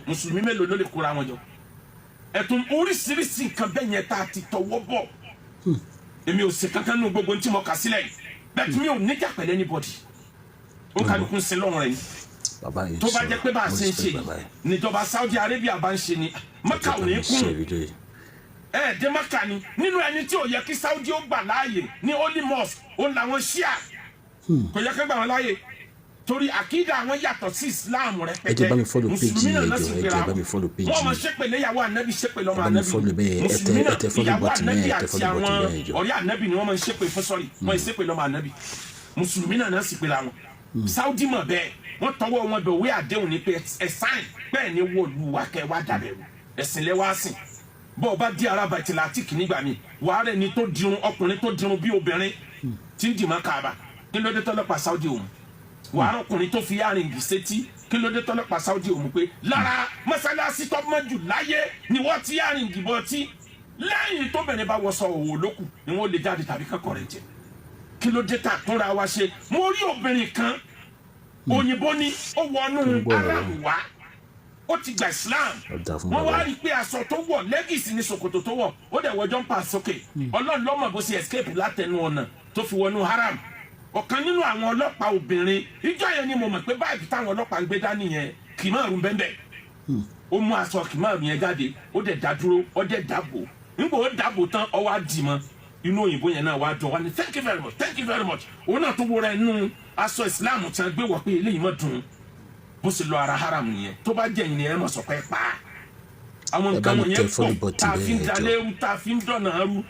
mùsùlùmí mélòó ló lè kóra wọn jọ ẹ̀tún oríṣiríṣi nǹkan bẹ́ẹ̀ yẹn tá a ti tọwọ́ bọ̀ èmi ò ṣe kankan nínú gbogbo tí mo kà sílẹ̀ yìí bẹ́ẹ̀ tí mi ò níjà pẹ̀lẹ́ anybody ó kálukú ń sin lọ́rùn rẹ̀ ni tó bá jẹ́ pé bá a ṣe ń ṣe níjọba Saudi Arabia bá ń ṣe ni Maka ò ní kún dé Maka ni nínú ẹni tí ò yẹ kí Saudi ó gbà láàyè ní Holy Mosque ó làwọn Shia kò yẹ kí gbà wọn láàyè torí àkídà àwọn yàtọ̀ sí Islam rẹpẹtẹ mùsùlùmí náà lọ sí gbéra wọn mọ ṣépèlé ìyàwó ànábì ṣépèlé ọmọ ànábì mùsùlùmí náà ìyàwó ànábì àti àwọn ọ̀rẹ́ ànábì ni wọ́n mọ ṣépè fún sọ́rí wọ́n ṣépèlé ọmọ ànábì mùsùlùmí náà sì pé ra wọn Saudi mọ̀ bẹ́ẹ̀ wọ́n tọwọ́ wọn bẹ̀ òwe àdéhùn ní pé ẹ̀ sáìn bẹ́ẹ̀ ni wọ́n lu wa kẹ́ wá dàbẹ̀rù ẹ̀sìn lẹ́wọ́ sìn bọ́ ọba di araba ìtìlátìkì nígbà mi wàá rẹ̀ ni tó dirun ọkùnrin tó dirun bí obìnrin tí ń dìmọ̀ Kaaba kí ló dé tọ́lọ́pàá Saudi òun wàá ọkùnrin tó fi yáàrin sétí kí ló dé tọ́lọ́pàá Saudi òun pé lára mọ́sálásí tó mọ́ jù láyé ni wọ́n ti yáàrin gìbọn tí lẹ́yìn tó bẹ̀rẹ̀ bá wọṣọ òwò lókù ni wọ́n lè jáde tàbí kankan rẹ̀ jẹ kí ló dé tá túnra wa ṣe mo rí obìnrin kan òyìnbó ni ó wọnú Arabu wá ó ti gba Islam wọ́n wá rí i pé aṣọ tó wọ̀ lẹ́gìsì ní ṣòkòtò tó wọ̀ ó dẹ̀ wọ jọ́ǹpà sókè Ọlọ́run ló mọ̀ bó ṣe escape látẹnu ọ̀nà tó fi wọnú haram ọ̀kan nínú àwọn ọlọ́pàá obìnrin ìjọ yẹn ni mo mọ̀ pé báyìí táwọn ọlọ́pàá ń gbé dání yẹn kìmáàrún bẹ́ẹ̀ ó mú aṣọ kìmáàrún yẹn jáde ó dẹ̀ dá dúró ó dẹ̀ dàbò nígbà ó dàbò tán ó wá dì mọ́ inú òyìnbó yẹn náà wá dùn wá ní thank you very much òun náà tó wọra inú aṣọ Islam tí wọ́n gbé wọ̀ pé eléyìí mọ̀ dùn bó ṣe lọ ara haram yẹn tó bá jẹ́ ìyẹn ẹ̀ mọ̀ sọ pé pa àwọn nǹkan wọ̀nyẹn pọ̀ tá a fi ń dalẹ́rú tá a fi ń dọ̀nà rú